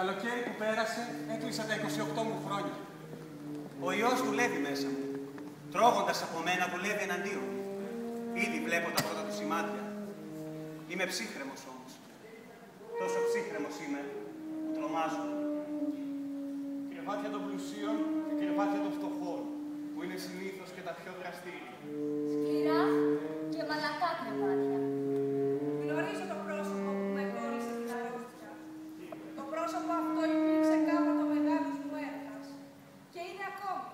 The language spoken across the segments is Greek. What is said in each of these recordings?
καλοκαίρι που πέρασε έκλεισα τα 28 μου χρόνια. Ο ιός δουλεύει μέσα μου. Τρώγοντας από μένα δουλεύει εναντίον. Ήδη βλέπω τα πρώτα του σημάδια. Είμαι ψύχρεμος όμως. Τόσο ψύχρεμος είμαι που τρομάζω. Κρεβάτια των πλουσίων και κρεβάτια των φτωχών, που είναι συνήθως και τα πιο δραστήρια. Σκληρά και μαλακά κρεβάτια. Γνωρίζω το πρόσωπο που με κόλλησε την αρρώστια. Το πρόσωπο αυτό υπήρξε κάποτε ο μεγάλος μου έρωτας. Και είναι ακόμη,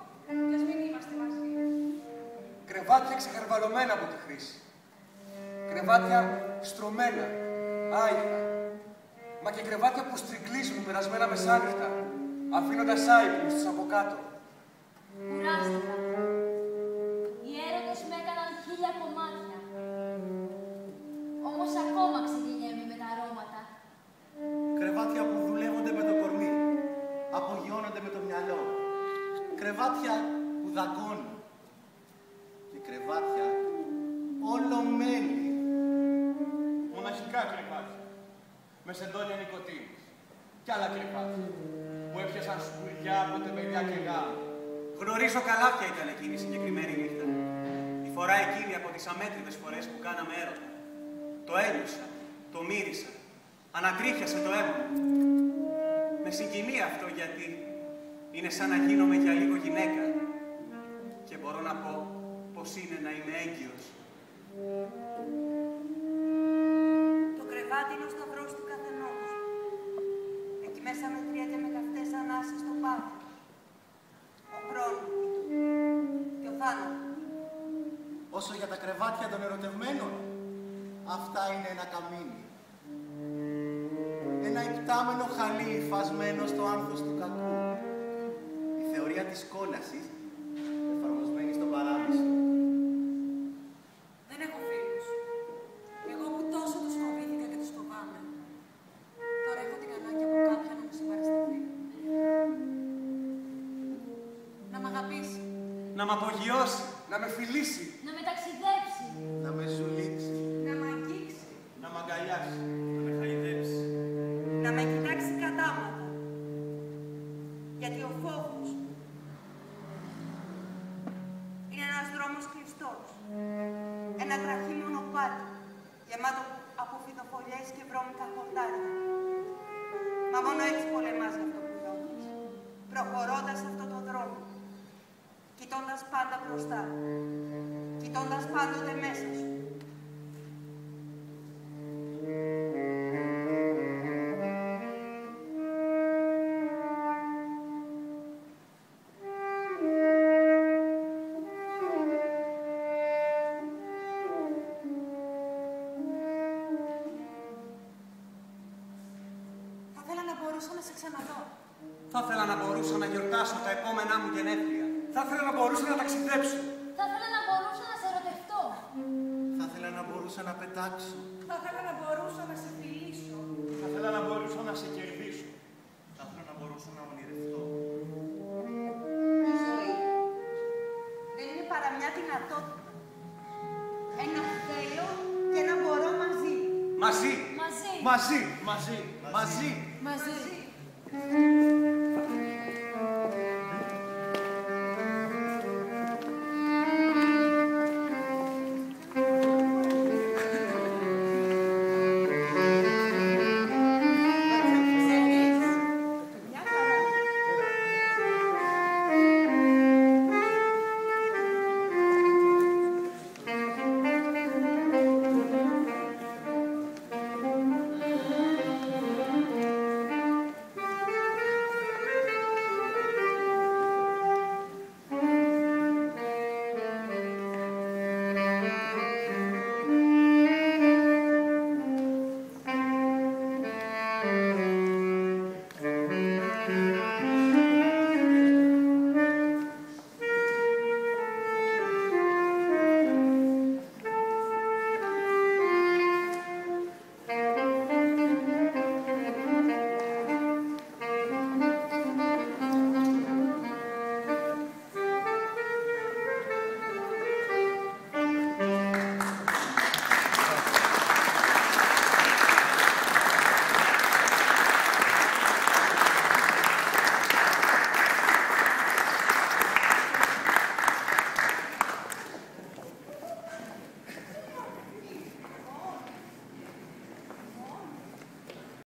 κι ας μην είμαστε μαζί. Κρεβάτια ξεχαρβαλωμένα από τη χρήση. Κρεβάτια στρωμένα, άϊχα. Μα και κρεβάτια που στριγκλίζουν περασμένα μεσάνυχτα, αφήνοντας άϊπνους τους από κάτω. Κουράστηκα. Οι έρωτες με έκαναν 1000 κομμάτια. Όμως ακόμα ξεγελιέμαι με τα αρώματα. Κρεβάτια που δουλεύονται με το κορμί, απογειώνονται με το μυαλό. Κρεβάτια που δαγκώνουν. Και κρεβάτια όλο μέλι. Μοναχικά κρεβάτια, με σεντόνια νοικοτήνης. Κι άλλα κρεβάτια, που έπιασαν σκουριά από τεμπελιά και γάμο. Γνωρίζω καλά ποια ήταν εκείνη η συγκεκριμένη νύχτα. Η φορά εκείνη από τις αμέτρητες φορές που κάναμε έρωτα. Το ένιωσα, το μύρισα, ανακρίχιασε το αίμα μου. Με συγκινεί αυτό γιατί είναι σαν να γίνομαι για λίγο γυναίκα και μπορώ να πω πως είναι να είμαι έγκυος. Το κρεβάτι είναι ο σταυρός του καθενός. Εκεί μέσα μετριέται με καυτές ανάσες στο πάθο. Ο χρόνος και ο θάνατος. Όσο για τα κρεβάτια των ερωτευμένων, αυτά είναι ένα καμίνι. Ένα υπτάμενο χαλί υφασμένο στο άνθος του κακού. Η θεωρία της κόλασης εφαρμοσμένη στον παράδεισο. Δεν έχω φίλους. Εγώ που τόσο τους φοβήθηκα και τους φοβάμαι. Τώρα έχω την ανάγκη από κάποιον να μου συμπαρασταθεί. Να μ' αγαπήσει. Να μ' απογειώσει. Να με φιλήσει. Να με ταξιδέψει. Να με ζουλήξει. Να μ' αγγίξει. Να μ' αγκαλιάσει. Να με χαϊδέψει. Να με κοιτάξει κατάματα. Γιατί ο φόβος είναι ένας δρόμος κλειστός. Ένα τραχή μονοπάτι, γεμάτο από φυτοφολιές και βρώμικα χορτάρια. Μα μόνο έτσι πολεμάς για αυτό που νιώθεις. Προχωρώντας αυτό το δρόμο. Κοιτώντας πάντα μπροστά. Κοιτώντας πάντοτε μέσα σου. Θα ήθελα να μπορούσα να σε ξαναδώ. Θα ήθελα να μπορούσα να γιορτάσω τα επόμενά μου γενέθλια. Θα ήθελα να μπορούσα να ταξιδέψω. Θα ήθελα να μπορούσα να σε ερωτευτώ. Θα ήθελα να μπορούσα να πετάξω. Θα ήθελα να μπορούσα να σε φιλήσω. Θα ήθελα να μπορούσα να σε κερδίσω. Θα ήθελα να μπορούσα να ονειρευτώ. Η ζωή δεν είναι παρά μια δυνατότητα. Ένα θέλω και ένα μπορώ μαζί. Μαζί. Μαζί. Μαζί. Μαζί. Μαζί. Μαζί. Μαζί.